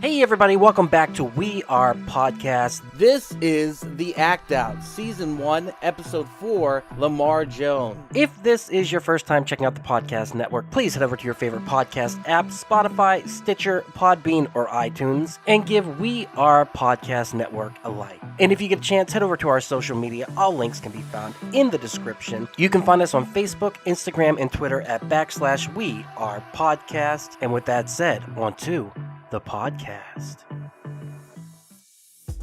Hey everybody, welcome back to We Are Podcast. This is The Act Out, Season 1, Episode 4, Lamar Jones. If this is your first time checking out the podcast network, please head over to your favorite podcast app, Spotify, Stitcher, Podbean, or iTunes, and give We Are Podcast Network a like. And if you get a chance, head over to our social media. All links can be found in the description. You can find us on Facebook, Instagram, and Twitter at /We Are Podcast. And with that said, on to the podcast.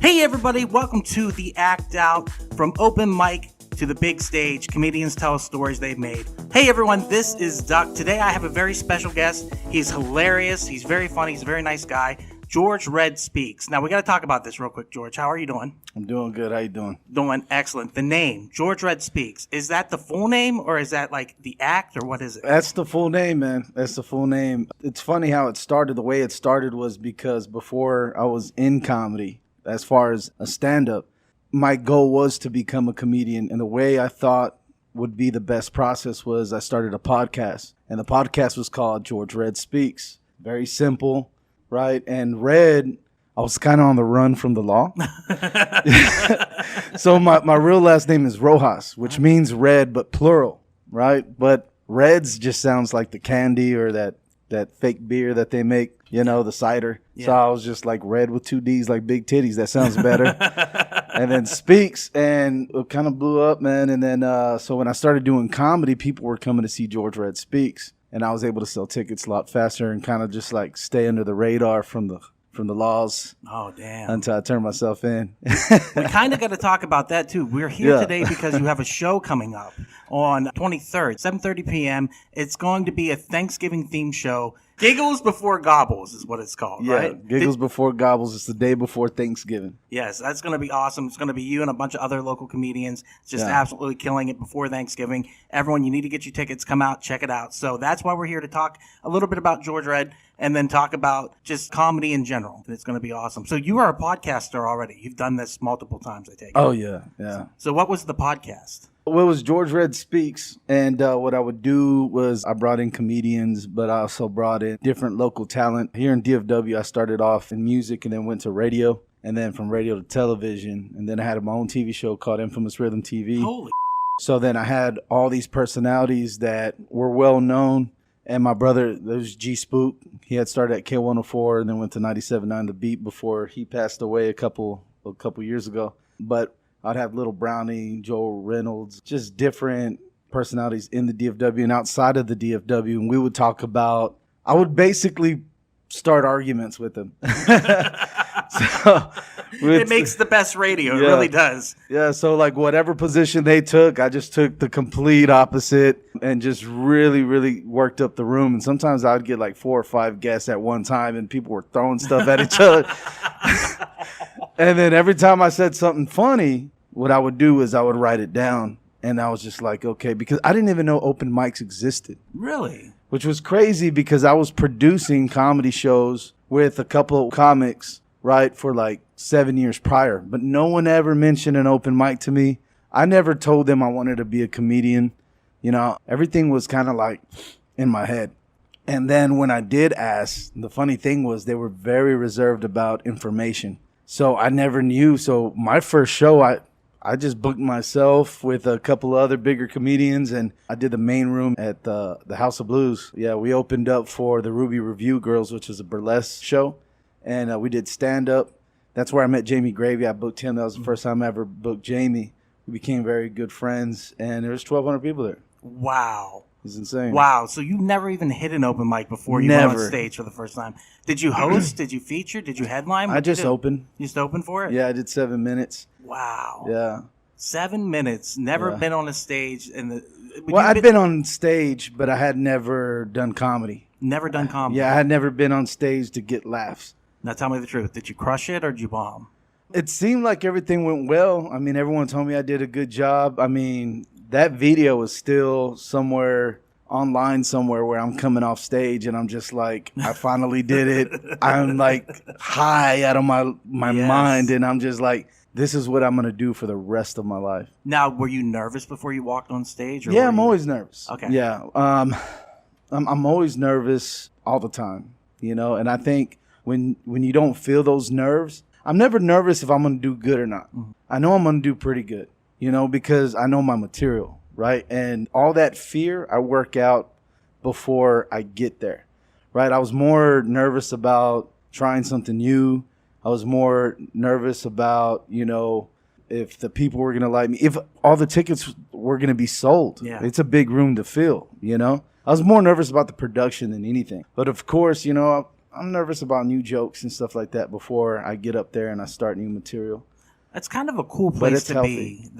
Hey everybody, welcome to The Act Out. From open mic to the big stage, comedians tell stories they've made. Hey everyone, this is Duck. Today I have a very special guest. He's hilarious, he's very funny, he's a very nice guy. George Red Speaks. Now we got to talk about this real quick, George. How are you doing? I'm doing good. How you doing? Doing excellent. The name, George Red Speaks, is that the full name or is that like the act or what is it? That's the full name, man. That's the full name. It's funny how it started. The way it started was because before I was in comedy, as far as a stand-up, my goal was to become a comedian. And the way I thought would be the best process was I started a podcast. And the podcast was called George Red Speaks. Very simple. Right. And Red, I was kind of on the run from the law. So my real last name is Rojas, which means red, but plural. Right. But Reds just sounds like the candy or that fake beer that they make, you know, the cider. Yeah. So I was just like Red with two D's, like big titties. That sounds better. And then Speaks, and it kind of blew up, man. And then so when I started doing comedy, people were coming to see George Red Speaks. And I was able to sell tickets a lot faster and kind of just like stay under the radar from the laws. Oh, damn. Until I turned myself in. We kind of got to talk about that, too. We're here today because you have a show coming up on 23rd, 7:30 p.m. It's going to be a Thanksgiving-themed show. Giggles Before Gobbles is what it's called, right? Giggles Before Gobbles. It's the day before Thanksgiving. Yes, that's going to be awesome. It's going to be you and a bunch of other local comedians just absolutely killing it before Thanksgiving. Everyone, you need to get your tickets. Come out, check it out. So that's why we're here to talk a little bit about George Red and then talk about just comedy in general. It's going to be awesome. So you are a podcaster already. You've done this multiple times, I take it. Oh, yeah. So what was the podcast? Well, it was George Red Speaks, and what I would do was I brought in comedians, but I also brought in different local talent. Here in DFW, I started off in music and then went to radio, and then from radio to television, and then I had my own TV show called Infamous Rhythm TV. Holy So then I had all these personalities that were well known, and my brother, there was G Spook. He had started at K104 and then went to 97.9 The Beat before he passed away a couple years ago. But I'd have Little Brownie, Joel Reynolds, just different personalities in the DFW and outside of the DFW. And we would talk about, I would basically start arguments with them. It makes the best radio. It really does. Yeah. So like whatever position they took, I just took the complete opposite and just really, really worked up the room. And sometimes I'd get like 4 or 5 guests at one time and people were throwing stuff at each other. And then every time I said something funny, what I would do is I would write it down. And I was just like, okay, because I didn't even know open mics existed. Really? Which was crazy because I was producing comedy shows with a couple of comics, right, for like 7 years prior. But no one ever mentioned an open mic to me. I never told them I wanted to be a comedian. You know, everything was kind of like in my head. And then when I did ask, the funny thing was they were very reserved about information. So I never knew. So my first show, I just booked myself with a couple of other bigger comedians, and I did the main room at the House of Blues. Yeah, we opened up for the Ruby Review Girls, which was a burlesque show, and we did stand-up. That's where I met Jamie Gravy. I booked him. That was the first time I ever booked Jamie. We became very good friends, and there was 1,200 people there. Wow. It's insane. Wow. So you never even hit an open mic before you went on stage for the first time. Did you host? Did you feature? Did you headline? I just opened. You just opened for it? Yeah, I did 7 minutes. Wow. Yeah. 7 minutes. Never been on a stage. I'd been on stage, but I had never done comedy. Never done comedy? Yeah, I had never been on stage to get laughs. Now tell me the truth. Did you crush it or did you bomb? It seemed like everything went well. I mean, everyone told me I did a good job. I mean, that video is still somewhere online somewhere where I'm coming off stage and I'm just like, I finally did it. I'm like high out of my mind, and I'm just like, this is what I'm going to do for the rest of my life. Now, were you nervous before you walked on stage? Or yeah, I'm always nervous. Okay. Yeah. I'm always nervous all the time, you know, and I think when you don't feel those nerves. I'm never nervous if I'm going to do good or not. I know I'm going to do pretty good, because I know my material, right? And all that fear I work out before I get there, right? I was more nervous about trying something new. I was more nervous about, if the people were going to like me, if all the tickets were going to be sold. Yeah. It's a big room to fill, I was more nervous about the production than anything. But of course, I'm nervous about new jokes and stuff like that before I get up there and I start new material. That's kind of a cool place to be.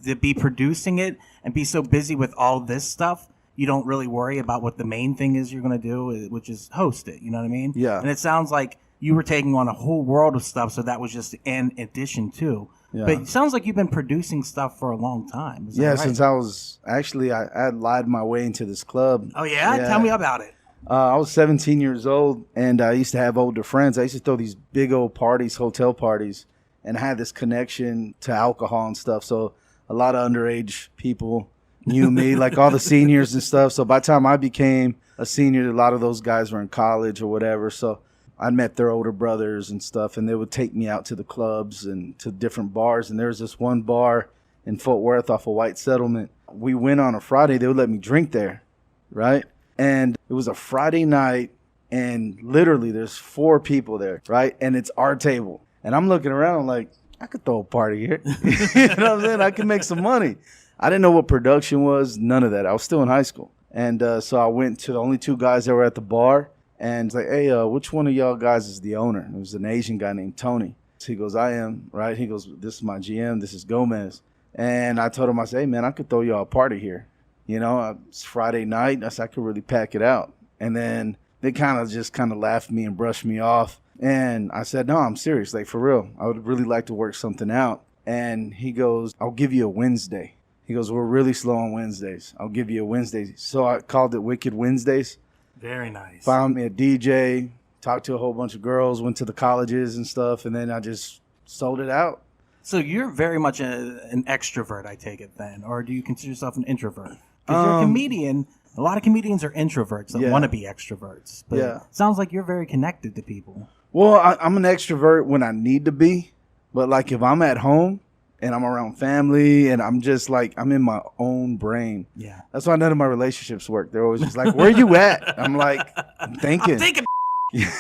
To be producing it and be so busy with all this stuff, you don't really worry about what the main thing is you're going to do, which is host it. You know what I mean? Yeah. And it sounds like you were taking on a whole world of stuff, so that was just an addition too. Yeah. But it sounds like you've been producing stuff for a long time. Is that right? Since I was actually, I lied my way into this club. Oh, yeah? Tell me about it. I was 17 years old, and I used to have older friends. I used to throw these big old parties, hotel parties, and I had this connection to alcohol and stuff. So a lot of underage people knew me, like all the seniors and stuff. So by the time I became a senior, a lot of those guys were in college or whatever. So I met their older brothers and stuff, and they would take me out to the clubs and to different bars. And there was this one bar in Fort Worth off of White Settlement. We went on a Friday. They would let me drink there, right? And it was a Friday night, and literally there's 4 people there, right? And it's our table. And I'm looking around, I'm like, I could throw a party here. You know what I'm saying? I could make some money. I didn't know what production was, none of that. I was still in high school. And so I went to the only 2 guys that were at the bar, and it's like, hey, which one of y'all guys is the owner? It was an Asian guy named Tony. So he goes, I am, right? He goes, this is my GM, this is Gomez. And I told him, I said, hey, man, I could throw y'all a party here. It's Friday night. I said I could really pack it out. And then they kind of laughed at me and brushed me off. And I said, no, I'm serious. Like, for real. I would really like to work something out. And he goes, I'll give you a Wednesday. He goes, we're really slow on Wednesdays. I'll give you a Wednesday. So I called it Wicked Wednesdays. Very nice. Found me a DJ, talked to a whole bunch of girls, went to the colleges and stuff. And then I just sold it out. So you're very much an extrovert, I take it then. Or do you consider yourself an introvert? Because you're a comedian. A lot of comedians are introverts that want to be extroverts. But it sounds like you're very connected to people. Well, I'm an extrovert when I need to be. But, like, if I'm at home and I'm around family and I'm just, like, I'm in my own brain. Yeah. That's why none of my relationships work. They're always just like, where you at? I'm like, I'm thinking.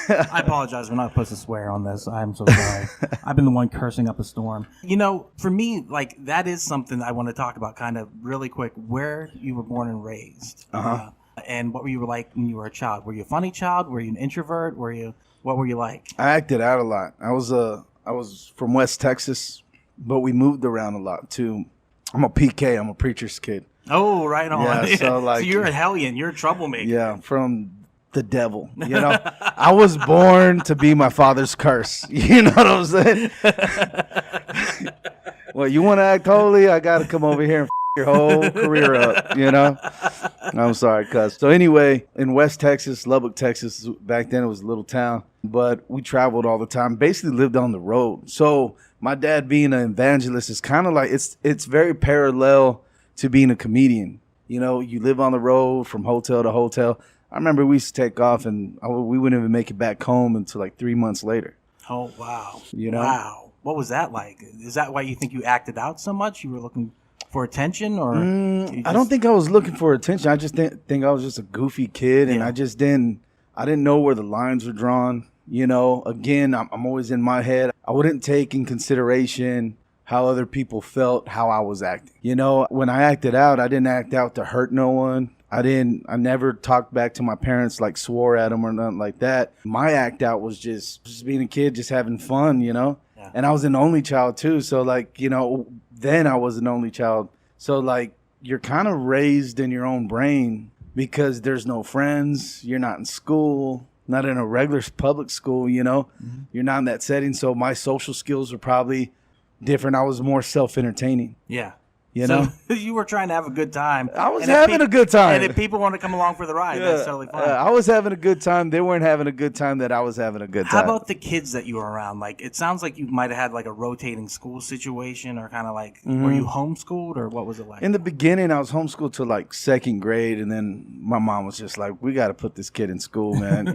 I apologize. We're not supposed to swear on this. I'm so sorry. I've been the one cursing up a storm. For me, like, that is something I want to talk about kind of really quick, where you were born and raised. And what were you like when you were a child? Were you a funny child? Were you an introvert? What were you like? I acted out a lot. I was from West Texas, but we moved around a lot too. I'm a PK. I'm a preacher's kid. Oh, right on. Yeah, so you're a hellion. You're a troublemaker. Yeah, from the devil. I was born to be my father's curse. You know what I'm saying? Well, you want to act holy? I got to come over here and your whole career up, I'm sorry, cuz. So anyway, in West Texas, Lubbock, Texas, back then it was a little town, but we traveled all the time, basically lived on the road. So my dad being an evangelist is kind of like, it's very parallel to being a comedian. You live on the road from hotel to hotel. I remember we used to take off and we wouldn't even make it back home until like 3 months later. Oh, wow. Wow. What was that like? Is that why you think you acted out so much? You were looking for attention, or? I don't think I was looking for attention. I just think I was just a goofy kid, and I didn't know where the lines were drawn. Again, I'm always in my head. I wouldn't take in consideration how other people felt, how I was acting. When I acted out, I didn't act out to hurt no one. I never talked back to my parents, like swore at them or nothing like that. My act out was just being a kid, just having fun, Yeah. And I was an only child too. So like, then I was an only child. So like, you're kind of raised in your own brain because there's no friends. You're not in school, not in a regular public school, Mm-hmm. You're not in that setting. So my social skills are probably different. I was more self-entertaining. Yeah. So you were trying to have a good time. I was having a good time. And if people want to come along for the ride, that's totally fine. I was having a good time. They weren't having a good time that I was having a good time. How about the kids that you were around? Like, it sounds like you might have had like a rotating school situation, or kind of like, were you homeschooled, or what was it like? In the beginning, I was homeschooled to like second grade. And then my mom was just like, we got to put this kid in school, man.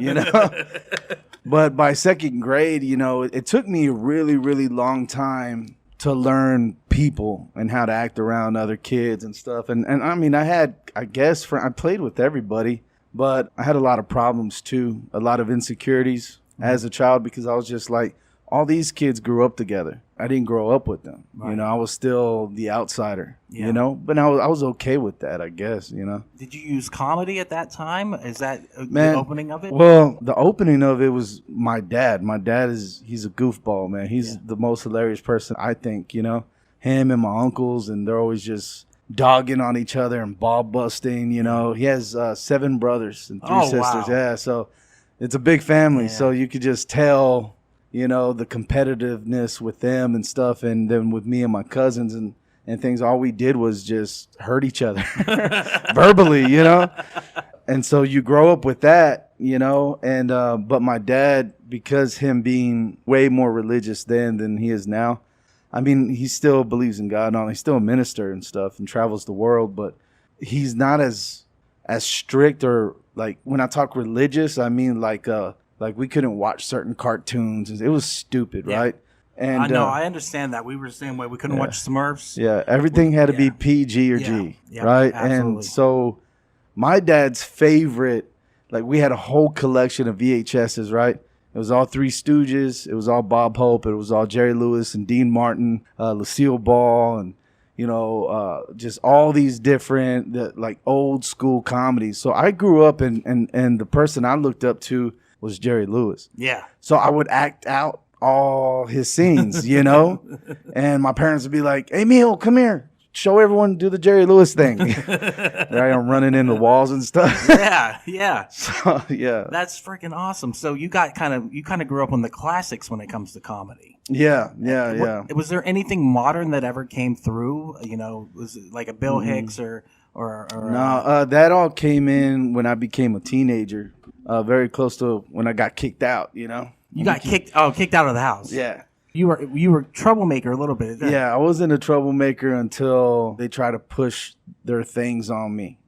But by second grade, it took me a really, really long time to learn people and how to act around other kids and stuff. And I mean, I played with everybody, but I had a lot of problems too, a lot of insecurities as a child, because I was just like, all these kids grew up together. I didn't grow up with them. Right. I was still the outsider, but I was okay with that, I guess, Did you use comedy at that time? Is that Man, the opening of it? Well, the opening of it was my dad. My dad he's a goofball, man. He's the most hilarious person, I think, him and my uncles, and they're always just dogging on each other and ball busting, He has 7 brothers and 3 sisters. Wow. Yeah, so it's a big family. Yeah. So you could just tell, the competitiveness with them and stuff. And then with me and my cousins and things, all we did was just hurt each other verbally, And so you grow up with that, and but my dad, because him being way more religious then than he is now, I mean, he still believes in God and all. He's still a minister and stuff and travels the world, but he's not as strict, or like when I talk religious, I mean like we couldn't watch certain cartoons. It was stupid, right? And I know, I understand that. We were the same way. We couldn't watch Smurfs. Yeah, everything had to be PG or G, right? Absolutely. And so my dad's favorite, like we had a whole collection of VHSs, right? It was all Three Stooges. It was all Bob Hope. It was all Jerry Lewis and Dean Martin, Lucille Ball, and just all these different like old school comedies. So I grew up and the person I looked up to was Jerry Lewis. Yeah. So I would act out all his scenes, and my parents would be like, "Hey, Emil, come here. Show everyone do the Jerry Lewis thing." There I am running into walls and stuff. Yeah. So, yeah. That's freaking awesome. So you kind of grew up on the classics when it comes to comedy. Yeah. Was there anything modern that ever came through? Was it like a Bill Hicks or No, that all came in when I became a teenager. Very close to when I got kicked out, You got kicked out of the house. Yeah. You were a troublemaker a little bit. Yeah, I wasn't a troublemaker until they tried to push their things on me,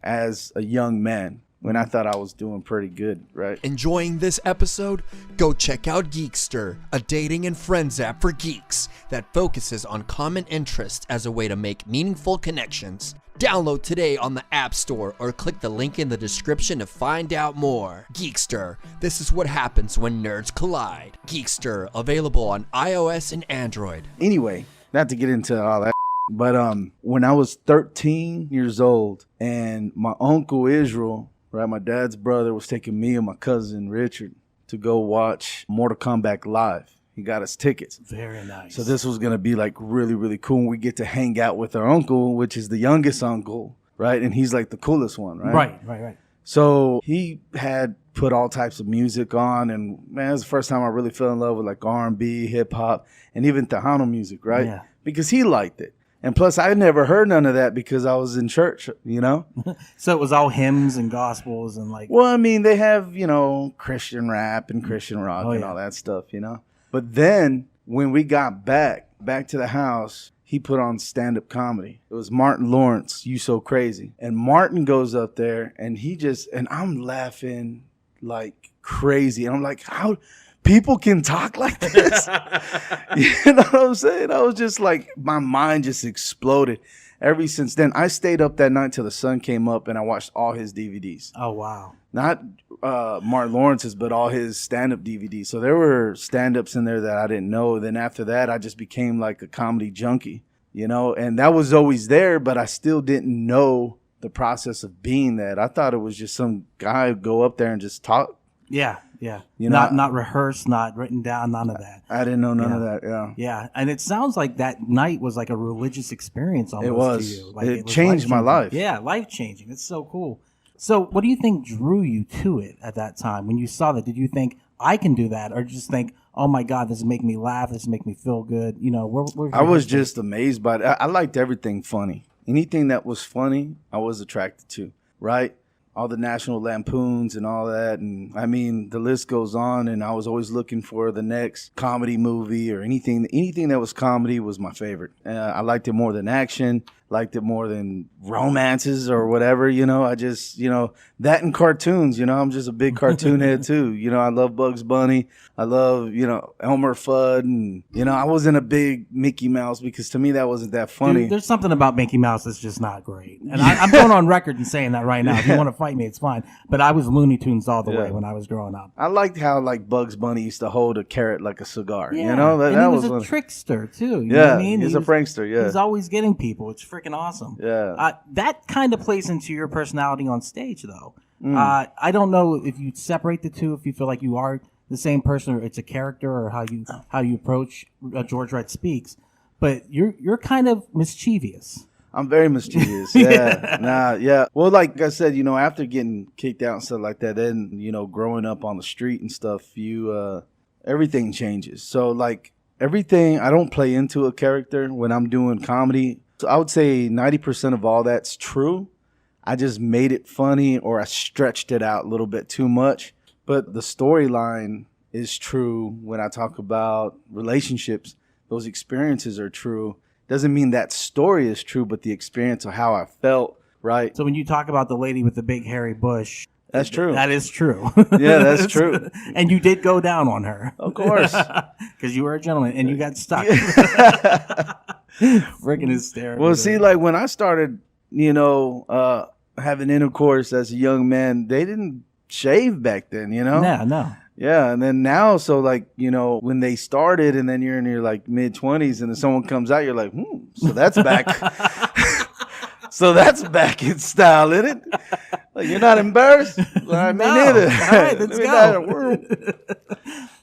as a young man, when I thought I was doing pretty good, right? Enjoying this episode? Go check out Geekster, a dating and friends app for geeks that focuses on common interests as a way to make meaningful connections. Download today on the App Store or click the link in the description to find out more. Geekster, this is what happens when nerds collide. Geekster, available on iOS and Android. Anyway, not to get into all that, but when I was 13 years old and my uncle Israel, right, my dad's brother, was taking me and my cousin Richard to go watch Mortal Kombat live. He got us tickets. Very nice. So this was going to be like really, really cool. We get to hang out with our uncle, which is the youngest uncle, right? And he's like the coolest one, right? Right. So he had put all types of music on, and man, it was the first time I really fell in love with like R&B, hip hop, and even Tejano music, right? Yeah. Because he liked it. And plus, I never heard none of that because I was in church, So it was all hymns and gospels and like... Well, I mean, they have, Christian rap and Christian rock and all that stuff, But then when we got back to the house, he put on stand-up comedy. It was Martin Lawrence, You So Crazy. And Martin goes up there and and I'm laughing like crazy. And I'm like, how people can talk like this? You know what I'm saying? I was just like, my mind just exploded. Ever since then, I stayed up that night till the sun came up and I watched all his DVDs. Oh, wow. Not Martin Lawrence's, but all his stand-up DVDs. So there were stand-ups in there that I didn't know. Then after that, I just became like a comedy junkie, and that was always there, but I still didn't know the process of being that. I thought it was just some guy go up there and just talk. Yeah. Not rehearsed, not written down, none of that. I didn't know none of that, yeah. Yeah, and it sounds like that night was like a religious experience almost it was. to you. Like it changed my life. Yeah, life-changing. It's so cool. So what do you think drew you to it at that time? When you saw that, did you think, I can do that? Or just think, oh my God, this is making me laugh, this is making me feel good? I was just amazed by it. I liked everything funny. Anything that was funny, I was attracted to, right? All the National Lampoons and all that. And I mean, the list goes on, and I was always looking for the next comedy movie or anything that was comedy was my favorite. I liked it more than action. liked it more than romances or whatever, I just, that and cartoons, I'm just a big cartoon head too. I love Bugs Bunny. I love, Elmer Fudd. And, I wasn't a big Mickey Mouse because to me that wasn't that funny. Dude, there's something about Mickey Mouse that's just not great. And I'm going on record and saying that right now. If you want to fight me, it's fine. But I was Looney Tunes all the way when I was growing up. I liked how Bugs Bunny used to hold a carrot like a cigar. Yeah. That and he was was a trickster too. You know what I mean? He's a prankster. Yeah, he's always getting people. It's freaking awesome. Yeah, that kind of plays into your personality on stage, though. I don't know if you separate the two. If you feel like you are the same person, or it's a character, or how you approach George Red Speaks. But you're kind of mischievous. I'm very mischievous. Yeah. Yeah. Well, like I said, after getting kicked out and stuff like that, then, growing up on the street and stuff, everything changes. So, everything, I don't play into a character when I'm doing comedy. So I would say 90% of all that's true. I just made it funny, or I stretched it out a little bit too much. But the storyline is true when I talk about relationships. Those experiences are true. Doesn't mean that story is true, but the experience of how I felt, right? So when you talk about the lady with the big hairy bush, that's true. That is true. Yeah, that's true. And you did go down on her. Of course. Because you were a gentleman and you got stuck. Freaking hysterical. Well, see, when I started, having intercourse as a young man, they didn't shave back then, Yeah, no. Yeah, and then now, so when they started, and then you're in your mid-20s, and then someone comes out, you're like, so that's back. So that's back in style, isn't it? You're not embarrassed? Me neither. All right, let's go.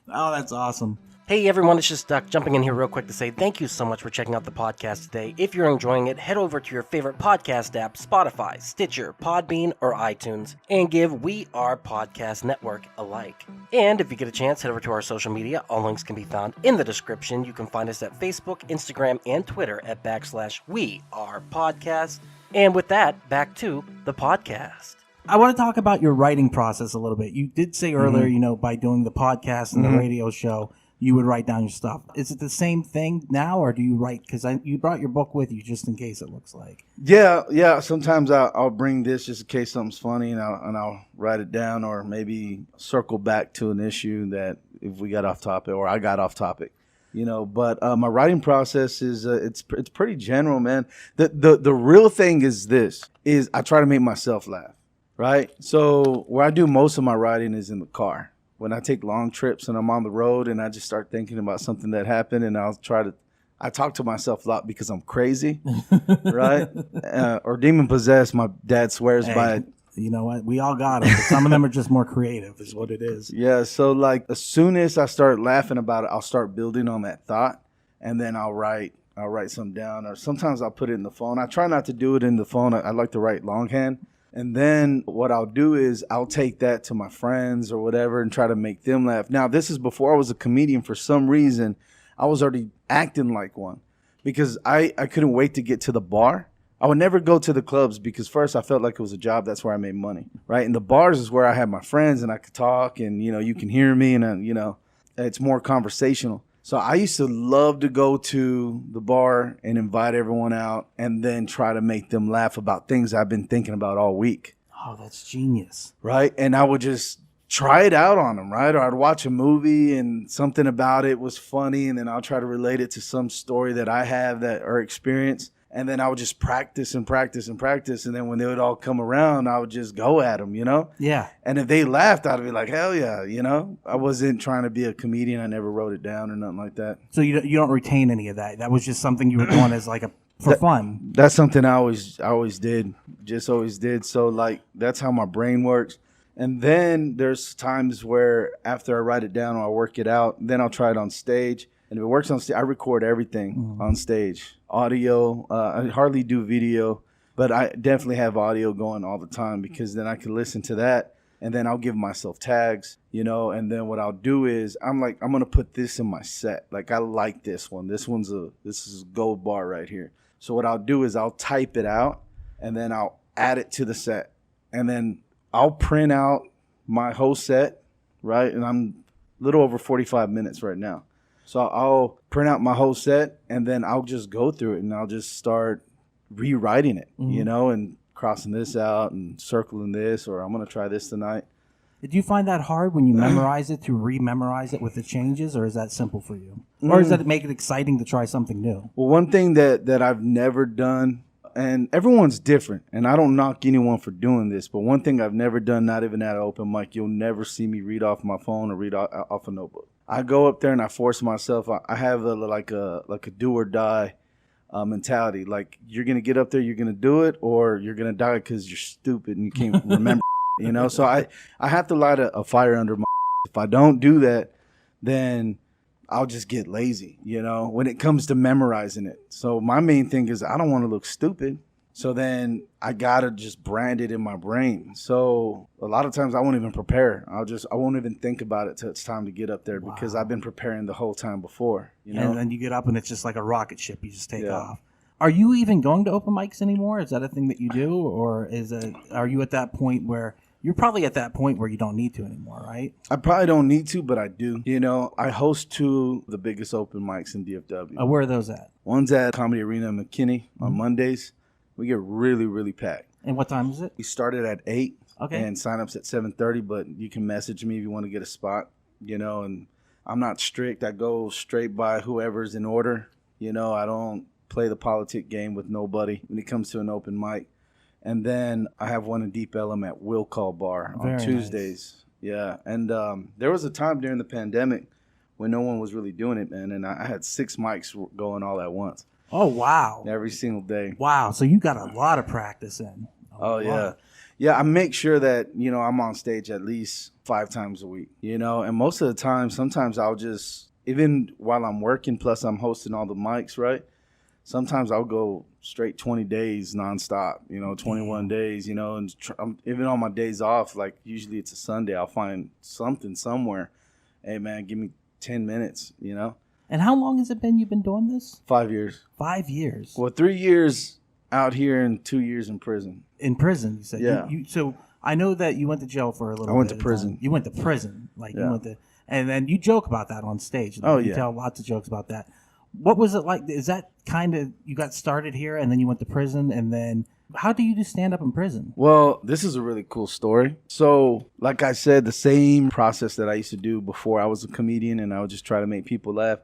Oh, that's awesome. Hey everyone, it's just Duck jumping in here real quick to say thank you so much for checking out the podcast today. If you're enjoying it, head over to your favorite podcast app, Spotify, Stitcher, Podbean, or iTunes, and give We Are Podcast Network a like. And if you get a chance, head over to our social media. All links can be found in the description. You can find us at Facebook, Instagram, and Twitter at /We Are Podcast. And with that, back to the podcast. I want to talk about your writing process a little bit. You did say earlier, by doing the podcast and the radio show, you would write down your stuff. Is it the same thing now, or do you write? Because you brought your book with you just in case, it looks like. Yeah. Sometimes I'll bring this just in case something's funny, and I'll write it down, or maybe circle back to an issue that if we got off topic or I got off topic. But my writing process is it's pretty general, man. The real thing is I try to make myself laugh, right? So where I do most of my writing is in the car. When I take long trips and I'm on the road and I just start thinking about something that happened, and I talk to myself a lot because I'm crazy, right? Or demon possessed. My dad swears by it. You know what? We all got them. But some of them are just more creative is what it is. Yeah. So as soon as I start laughing about it, I'll start building on that thought, and then I'll write something down, or sometimes I'll put it in the phone. I try not to do it in the phone. I like to write longhand. And then what I'll do is I'll take that to my friends or whatever and try to make them laugh. Now, this is before I was a comedian. For some reason, I was already acting like one because I couldn't wait to get to the bar. I would never go to the clubs because first I felt like it was a job. That's where I made money, right? And the bars is where I had my friends and I could talk and, you can hear me and, it's more conversational. So I used to love to go to the bar and invite everyone out and then try to make them laugh about things I've been thinking about all week. Oh, that's genius. Right? And I would just try it out on them, right? Or I'd watch a movie and something about it was funny, and then I'll try to relate it to some story that I have that or experience. And then I would just practice and practice and practice. And then when they would all come around, I would just go at them, Yeah. And if they laughed, I'd be like, hell yeah, I wasn't trying to be a comedian. I never wrote it down or nothing like that. So you don't retain any of that. That was just something you were doing as for fun. That's something I always did. Just always did. So that's how my brain works. And then there's times where after I write it down or I work it out, then I'll try it on stage. And if it works on stage, I record everything on stage. Audio, I hardly do video, but I definitely have audio going all the time because then I can listen to that and then I'll give myself tags, and then what I'll do is I'm going to put this in my set. I like this one. This is a gold bar right here. So what I'll do is I'll type it out and then I'll add it to the set. And then I'll print out my whole set, right? And I'm a little over 45 minutes right now. So I'll print out my whole set and then I'll just go through it and I'll just start rewriting it, you know, and crossing this out and circling this, or I'm going to try this tonight. Did you find that hard when you memorize it to re-memorize it with the changes, or is that simple for you? Or does that make it exciting to try something new? Well, one thing that I've never done, and everyone's different, and I don't knock anyone for doing this, but one thing I've never done, not even at an open mic, you'll never see me read off my phone or read off a notebook. I go up there and I force myself. I have like a do or die mentality. Like, you're going to get up there, you're going to do it, or you're going to die because you're stupid and you can't remember. You know, so I have to light a fire under my. If I don't do that, then I'll just get lazy, you know, when it comes to memorizing it. So my main thing is I don't want to look stupid. So then I got to just brand it in my brain. So a lot of times I won't even prepare. I won't even think about it till it's time to get up there because I've been preparing the whole time before, you know. And then you get up and it's just like a rocket ship. You just take off. Are you even going to open mics anymore? Is that a thing that you do? Or are you at that point where you're probably at that point where you don't need to anymore, right? I probably don't need to, but I do. You know, I host 2 of the biggest open mics in DFW. Where are those at? One's at Comedy Arena in McKinney on Mondays. We get really, really packed. And what time is it? We started at 8 and sign-ups at 7:30, but you can message me if you want to get a spot, you know, and I'm not strict. I go straight by whoever's in order. You know, I don't play the politic game with nobody when it comes to an open mic. And then I have one in Deep Ellum at Will Call Bar on Tuesdays. Nice. Yeah. And there was a time during the pandemic when no one was really doing it, man. And I had 6 mics going all at once. Oh, wow. Every single day. Wow. So you got a lot of practice in. Yeah. Yeah, I make sure that, you know, I'm on stage at least 5 times a week, you know. And most of the time, sometimes I'll just, even while I'm working, plus I'm hosting all the mics, right? Sometimes I'll go straight 20 days nonstop, you know, 21 days, you know, and even on my days off, like usually it's a Sunday, I'll find something somewhere. Hey, man, give me 10 minutes, you know. And how long has it been you've been doing this? 5 years. 5 years. Well, 3 years out here and 2 years in prison. In prison, you said? Yeah. So I know that you went to jail for a little bit. I went to prison. You went to prison. You went to, and then you joke about that on stage. You tell lots of jokes about that. What was it like? Is that kind of, you got started here and then you went to prison, and then how do you do stand up in prison? Well, this is a really cool story. So, like I said, the same process that I used to do before I was a comedian, and I would just try to make people laugh.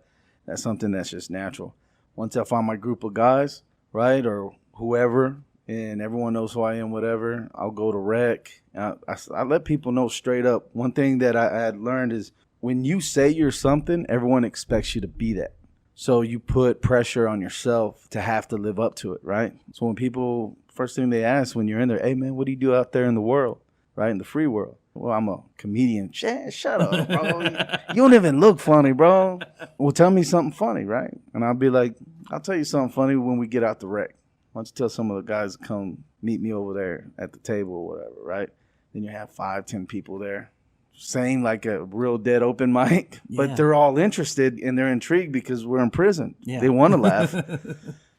That's something that's just natural. Once I find my group of guys, right, or whoever, and everyone knows who I am, whatever, I'll go to rec. I let people know straight up. One thing that I had learned is when you say you're something, everyone expects you to be that. So you put pressure on yourself to have to live up to it, right? So when people, first thing they ask when you're in there, hey, man, what do you do out there in the world, right, in the free world? Well, I'm a comedian. Shut up, bro. You don't even look funny, bro. Well, tell me something funny, right? And I'll be like, I'll tell you something funny when we get out the rec. Why don't you tell some of the guys to come meet me over there at the table or whatever, right? Then you have 5-10 people there. Saying like a real dead open mic, but they're all interested and they're intrigued because we're in prison. Yeah. They want to laugh,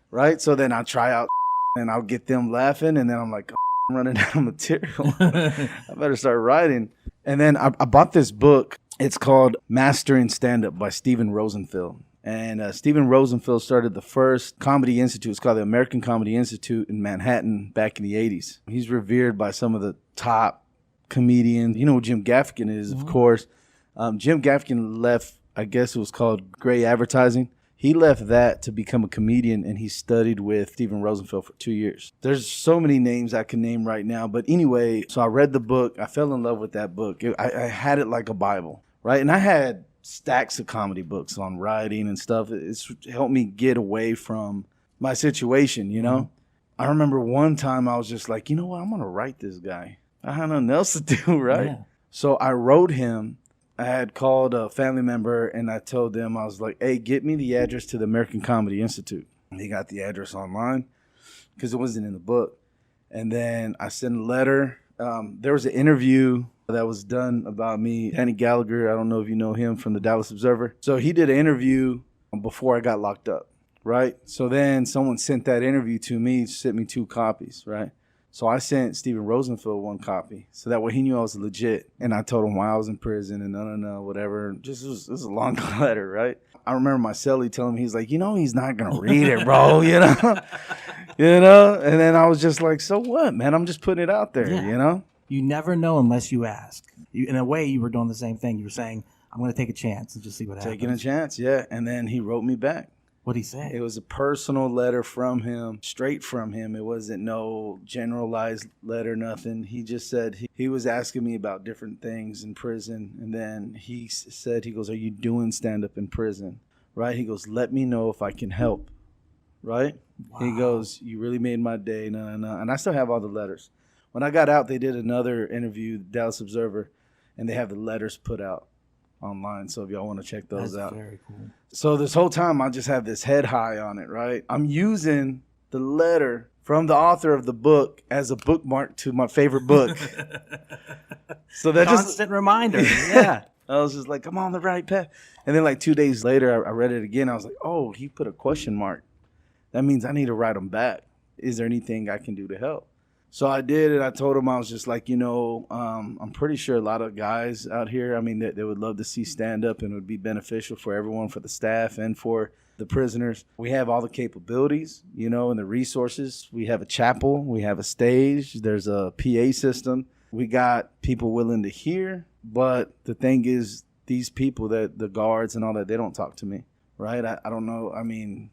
right? So then I try out and I'll get them laughing, and then I'm like, I'm running out of material. I better start writing. And then I bought this book. It's called Mastering Stand-Up by Steven Rosenfeld. And Steven Rosenfeld started the first comedy institute. It's called the American Comedy Institute in Manhattan back in the 80s. He's revered by some of the top comedian. You know who Jim Gaffigan is, of course. Jim Gaffigan left, I guess it was called Gray Advertising. He left that to become a comedian, and he studied with Steven Rosenfeld for 2 years. There's so many names I can name right now. But anyway, so I read the book. I fell in love with that book. I had it like a Bible, right? And I had stacks of comedy books on writing and stuff. It's helped me get away from my situation, you know? I remember one time I was just like, you know what? I'm going to write this guy. I had nothing else to do, right? Yeah. So I wrote him. I had called a family member, and I told them, I was like, hey, get me the address to the American Comedy Institute. And he got the address online because it wasn't in the book. And then I sent a letter. There was an interview that was done about me. Danny Gallagher, I don't know if you know him from the Dallas Observer. So he did an interview before I got locked up, right? So then someone sent that interview to me, sent me 2 copies, right? So I sent Steven Rosenfeld 1 copy, so that way he knew I was legit. And I told him why I was in prison and no, whatever. Just it was a long letter, right? I remember my cellie telling me, he's like, you know, he's not gonna read it, bro. You You know? And then I was just like, so what, man? I'm just putting it out there, you know? You never know unless you ask. In a way, you were doing the same thing. You were saying, I'm going to take a chance and just see what happens. Taking a chance, yeah. And then he wrote me back. What'd he say? It was a personal letter from him, straight from him. It wasn't no generalized letter, nothing. He just said he was asking me about different things in prison. And then he said, he goes, are you doing stand-up in prison? Right? He goes, let me know if I can help. Right? Wow. He goes, you really made my day. No. And I still have all the letters. When I got out, they did another interview, Dallas Observer, and they have the letters put out online. So if y'all want to check those out. Very cool. So this whole time I just have this head high on it, right? I'm using the letter from the author of the book as a bookmark to my favorite book. So that constant reminder. Yeah. I was just like, I'm on the right path. And then like 2 days later, I read it again. I was like, oh, he put a question mark. That means I need to write him back. Is there anything I can do to help? So I did it. I told him, I was just like, I'm pretty sure a lot of guys out here, I mean, they would love to see stand-up and it would be beneficial for everyone, for the staff and for the prisoners. We have all the capabilities, and the resources. We have a chapel. We have a stage. There's a PA system. We got people willing to hear. But the thing is, these people, that the guards and all that, they don't talk to me, right? I don't know. I mean,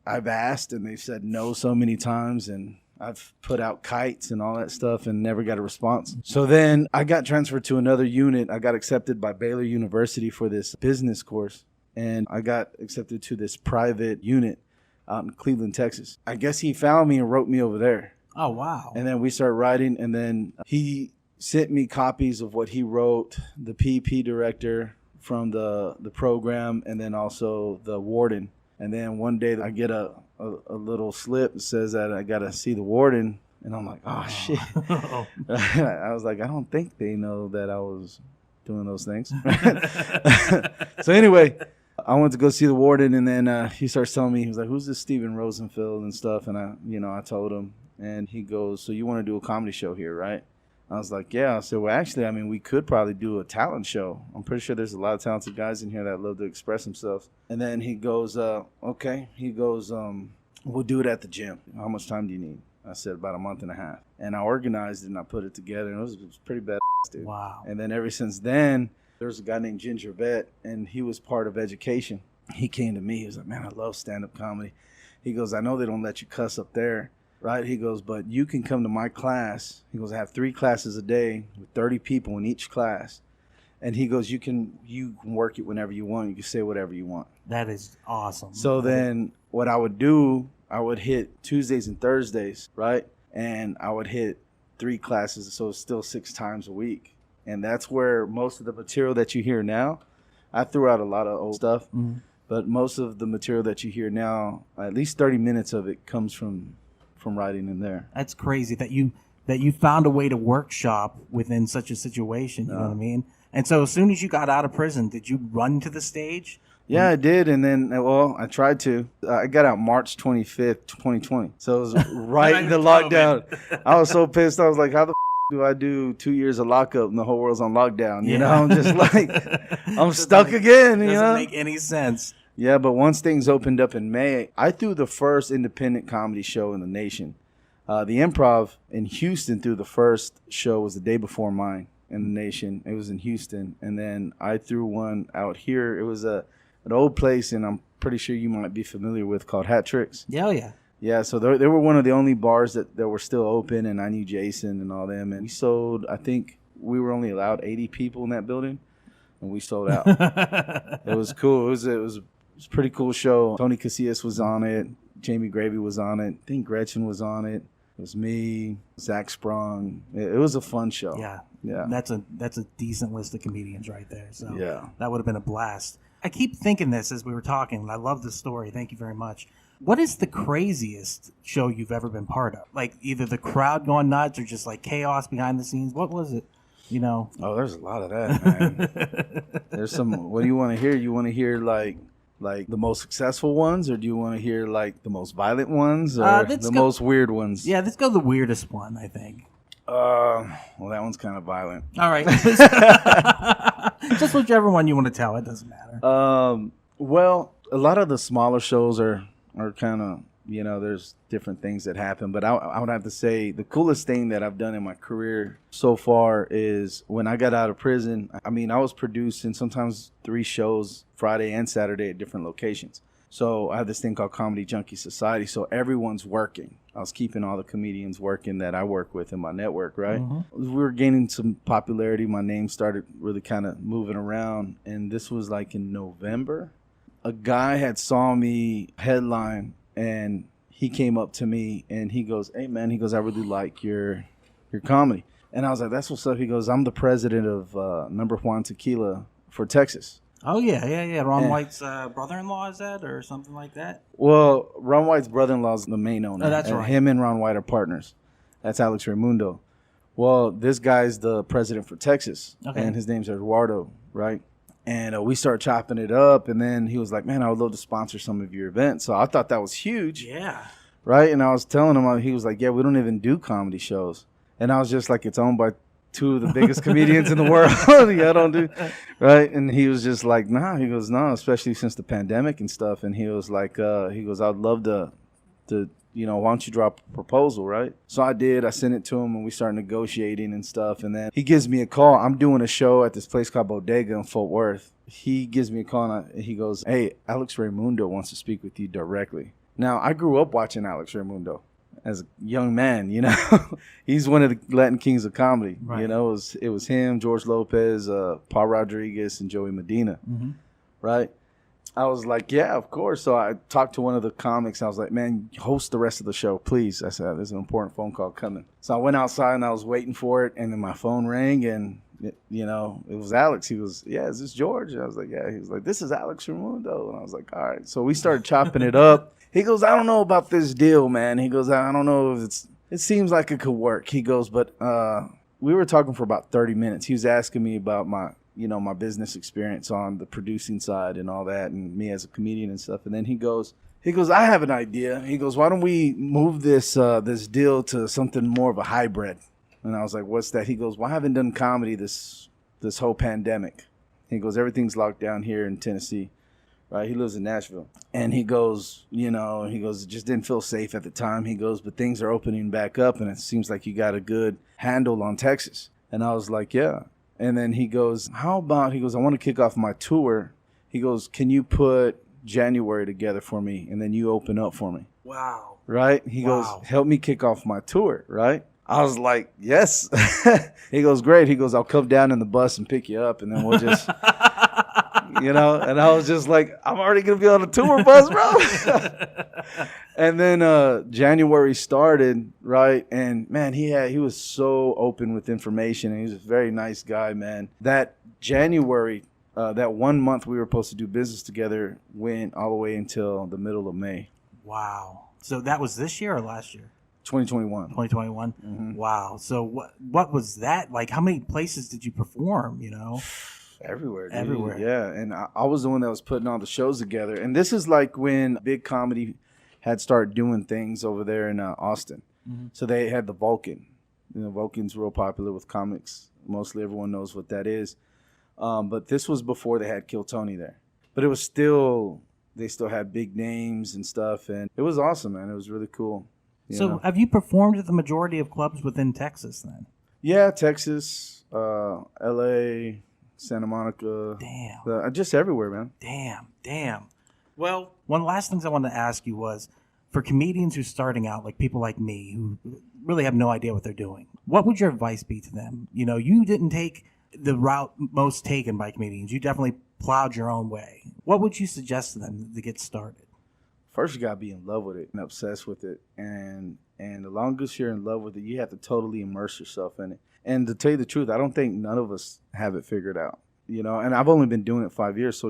I've asked and they've said no so many times, and I've put out kites and all that stuff and never got a response. So then I got transferred to another unit. I got accepted by Baylor University for this business course, and I got accepted to this private unit out in Cleveland, Texas. I guess he found me and wrote me over there. Oh, wow. And then we started writing, and then he sent me copies of what he wrote, the PP director from the program, and then also the warden. And then one day I get a little slip that says that I got to see the warden. And I'm like, oh, shit. I was like, I don't think they know that I was doing those things. So anyway, I went to go see the warden. And then he starts telling me, he was like, who's this Steven Rosenfeld and stuff? And I told him. And he goes, so you want to do a comedy show here, right? I was like, yeah. I said, well, actually, I mean, we could probably do a talent show. I'm pretty sure there's a lot of talented guys in here that love to express themselves. And then he goes, okay. He goes, we'll do it at the gym. How much time do you need? I said, about a month and a half. And I organized it and I put it together. And it was pretty bad, dude. Wow. And then ever since then, there's a guy named Ginger Vet, and he was part of education. He came to me. He was like, man, I love stand-up comedy. He goes, I know they don't let you cuss up there. Right? He goes, but you can come to my class. He goes, I have 3 classes a day with 30 people in each class. And he goes, you can work it whenever you want. You can say whatever you want. That is awesome. So then what I would do, I would hit Tuesdays and Thursdays, right? And I would hit 3 classes. So it's still 6 times a week. And that's where most of the material that you hear now, I threw out a lot of old stuff. Mm-hmm. But most of the material that you hear now, at least 30 minutes of it comes from writing in there. That's crazy that you found a way to workshop within such a situation. You know what I mean? And so as soon as you got out of prison, did you run to the stage? Yeah, I did. And then, I tried to. I got out March 25th, 2020. So it was right in the lockdown. I was so pissed. I was like, how the do I do 2 years of lockup and the whole world's on lockdown? You know, I'm just like, I'm stuck again. Doesn't make any sense. Yeah, but once things opened up in May, I threw the first independent comedy show in the nation. The Improv in Houston threw the first show, was the day before mine in the nation. It was in Houston. And then I threw one out here. It was an old place, and I'm pretty sure you might be familiar with, called Hat Tricks. Yeah, yeah. Yeah, so they were one of the only bars that were still open, and I knew Jason and all them. And we sold, I think we were only allowed 80 people in that building, and we sold out. It was cool. It was a pretty cool show. Tony Casillas was on it. Jamie Gravy was on it. I think Gretchen was on it. It was me, Zach Sprung. It was a fun show. Yeah. Yeah. That's a decent list of comedians right there. So yeah, that would have been a blast. I keep thinking this as we were talking, and I love this story. Thank you very much. What is the craziest show you've ever been part of? Like either the crowd going nuts or just like chaos behind the scenes? What was it? Oh, there's a lot of that, man. There's some. What do you want to hear? You want to hear like the most successful ones, or do you want to hear like the most violent ones, or the most weird ones? Yeah, let's go the weirdest one, I think. Well, that one's kind of violent. All right. Just whichever one you want to tell. It doesn't matter. Well, a lot of the smaller shows are kind of You know, there's different things that happen. But I would have to say the coolest thing that I've done in my career so far is when I got out of prison. I mean, I was producing sometimes 3 shows Friday and Saturday at different locations. So I have this thing called Comedy Junkie Society. So everyone's working. I was keeping all the comedians working that I work with in my network, right? We were gaining some popularity. My name started really kind of moving around. And this was like in November. A guy had saw me headline, and he came up to me and he goes, "Hey man," he goes, "I really like your comedy." And I was like, "That's what's up." He goes, "I'm the president of Number One Tequila for Texas." Oh yeah. Ron White's brother-in-law, is that, or something like that? Well, Ron White's brother-in-law is the main owner. Oh, that's right. Him and Ron White are partners. That's Alex Reymundo. Well, this guy's the president for Texas, and his name's Eduardo, right? And we started chopping it up, and then he was like, "Man, I would love to sponsor some of your events." So I thought that was huge. Yeah. Right? And I was telling him, he was like, "Yeah, we don't even do comedy shows." And I was just like, "It's owned by 2 of the biggest comedians in the world." Yeah, I don't do. Right? And he was just like, "Nah." He goes, "No, especially since the pandemic and stuff." And he was like, "I'd love to, why don't you drop a proposal," right? So I did. I sent it to him, and we started negotiating and stuff. And then he gives me a call. I'm doing a show at this place called Bodega in Fort Worth. He gives me a call, and he goes, "Hey, Alex Reymundo wants to speak with you directly." Now, I grew up watching Alex Reymundo as a young man, you know. He's one of the Latin kings of comedy. Right. You know, it was him, George Lopez, Paul Rodriguez, and Joey Medina, right? I was like, "Yeah, of course." So I talked to one of the comics. I was like, "Man, host the rest of the show, please." I said, "There's an important phone call coming." So I went outside and I was waiting for it. And then my phone rang, and, it was Alex. He was, "Yeah, is this George?" And I was like, "Yeah." He was like, "This is Alex Reymundo." And I was like, "All right." So we started chopping it up. He goes, "I don't know about this deal, man." He goes, "I don't know if it seems like it could work." He goes, "But we were talking for about 30 minutes. He was asking me about my business experience on the producing side and all that, and me as a comedian and stuff." And then he goes, "I have an idea." He goes, "Why don't we move this deal to something more of a hybrid?" And I was like, "What's that?" He goes, "Well, I haven't done comedy this whole pandemic." He goes, "Everything's locked down here in Tennessee." Right? He lives in Nashville. And he goes, "It just didn't feel safe at the time." He goes, "But things are opening back up, and it seems like you got a good handle on Texas." And I was like, "Yeah." And then he goes, "How about," he goes, "I want to kick off my tour." He goes, "Can you put January together for me, and then you open up for me?" Wow. Right? He goes, "Help me kick off my tour," right? I was like, "Yes." He goes, "Great." He goes, "I'll come down in the bus and pick you up, and then we'll just, And I was just like, "I'm already going to be on a tour bus, bro." And then January started, right? And man, he was so open with information, and he was a very nice guy, man. That January, that 1 month we were supposed to do business together, went all the way until the middle of May. Wow. So that was this year or last year? 2021. 2021? Wow. So what was that like? How many places did you perform, Everywhere, dude. Everywhere. Yeah, and I was the one that was putting all the shows together. And this is like when big comedy had started doing things over there in Austin. So they had the Vulcan. Vulcan's real popular with comics. Mostly everyone knows what that is. But this was before they had Kill Tony there. But it was they still had big names and stuff. And it was awesome, man. It was really cool. So have you performed at the majority of clubs within Texas then? Yeah, Texas, L.A., Santa Monica. Damn. Just everywhere, man. Damn. Well, one of the last things I wanted to ask you was, for comedians who's starting out, like people like me, who really have no idea what they're doing, what would your advice be to them? You didn't take the route most taken by comedians. You definitely plowed your own way. What would you suggest to them to get started? First, you got to be in love with it and obsessed with it. And the longest you're in love with it, you have to totally immerse yourself in it. And to tell you the truth, I don't think none of us have it figured out, and I've only been doing it 5 years. So,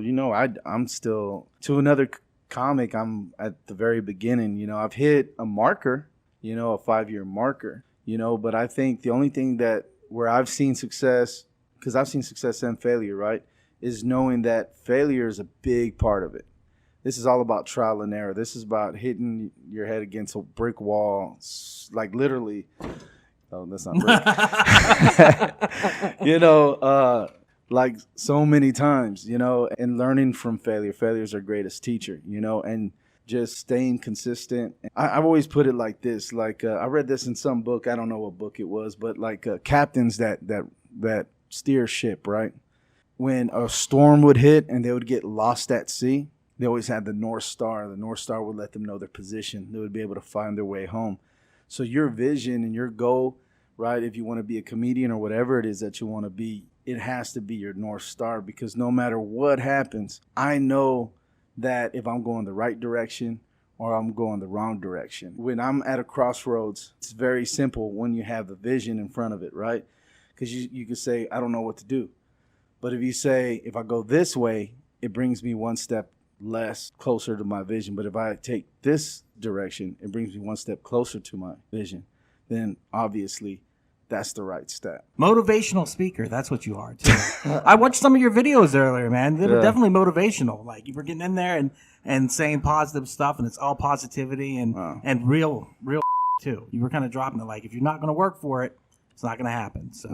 I'm still, to another comic, I'm at the very beginning. I've hit a marker, a 5-year marker, but I think the only thing where I've seen success, because I've seen success and failure, right, is knowing that failure is a big part of it. This is all about trial and error. This is about hitting your head against a brick wall, like literally. Oh, that's not brick. Like so many times, and learning from failure. Failure is our greatest teacher, and just staying consistent. I've always put it like this. Like I read this in some book. I don't know what book it was, but like captains that steer ship, right? When a storm would hit and they would get lost at sea, they always had the North Star. The North Star would let them know their position. They would be able to find their way home. So your vision and your goal, right, if you want to be a comedian or whatever it is that you want to be, it has to be your North Star, because no matter what happens, I know that if I'm going the right direction or I'm going the wrong direction. When I'm at a crossroads, it's very simple when you have a vision in front of it, right? Because you could say, I don't know what to do. But if you say, if I go this way, it brings me one step less closer to my vision. But if I take this direction, it brings me one step closer to my vision. Then obviously that's the right step. Motivational speaker, that's what you are too. I watched some of your videos earlier, man. They were definitely motivational. Like you were getting in there and saying positive stuff, and it's all positivity and real too. You were kind of dropping it like, if you're not going to work for it, it's not going to happen. So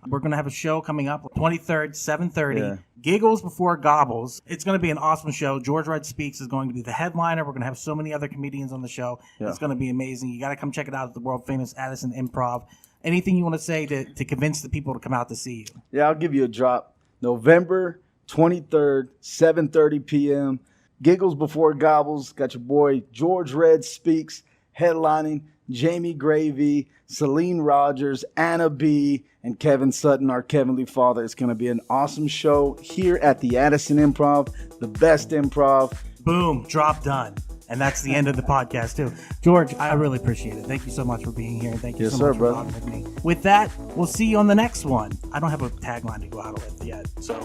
we're going to have a show coming up 23rd, 7:30. Giggles Before Gobbles. It's going to be an awesome show. George Red Speaks is going to be the headliner. We're going to have so many other comedians on the show. It's going to be amazing. You got to come check it out at the world famous Addison Improv. Anything you want to say to convince the people to come out to see you? Yeah, I'll give you a drop. November 23rd, 7:30 p.m. Giggles Before Gobbles. Got your boy George Red Speaks headlining. Jamie Gravy, Celine Rogers, Anna B., and Kevin Sutton, our Heavenly Father. It's going to be an awesome show here at the Addison Improv, the best improv. Boom, drop done. And that's the end of the podcast, too. George, I really appreciate it. Thank you so much for being here. Thank you so much for talking with me. With that, we'll see you on the next one. I don't have a tagline to go out with yet. So,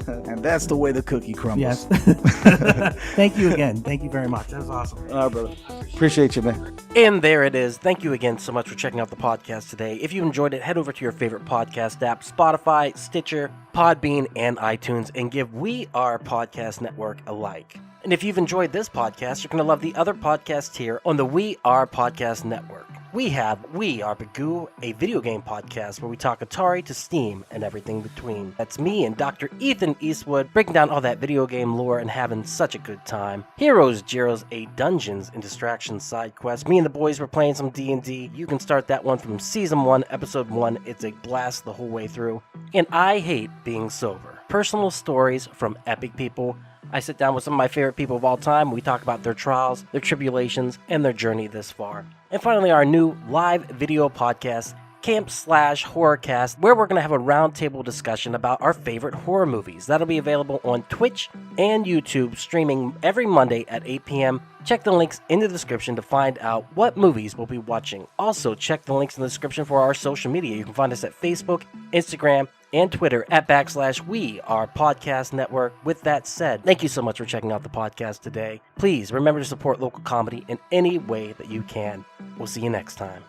and that's the way the cookie crumbles. Yes. Thank you again. Thank you very much. That was awesome. All right, brother. Appreciate you, man. And there it is. Thank you again so much for checking out the podcast today. If you enjoyed it, head over to your favorite podcast app, Spotify, Stitcher, Podbean, and iTunes, and give We Are Podcast Network a like. And if you've enjoyed this podcast, you're going to love the other podcasts here on the We Are Podcast Network. We have We Are Bagoo, a video game podcast where we talk Atari to Steam and everything between. That's me and Dr. Ethan Eastwood breaking down all that video game lore and having such a good time. Heroes Jiros, a Dungeons and Distractions side quest. Me and the boys were playing some D&D. You can start that one from Season 1, Episode 1. It's a blast the whole way through. And I Hate Being Sober. Personal stories from epic people. I sit down with some of my favorite people of all time. We talk about their trials, their tribulations, and their journey this far. And finally, our new live video podcast, Camp/Horrorcast, where we're going to have a roundtable discussion about our favorite horror movies. That'll be available on Twitch and YouTube, streaming every Monday at 8 p.m. Check the links in the description to find out what movies we'll be watching. Also, check the links in the description for our social media. You can find us at Facebook, Instagram, and Twitter at /We Are Podcast Network. With that said, thank you so much for checking out the podcast today. Please remember to support local comedy in any way that you can. We'll see you next time.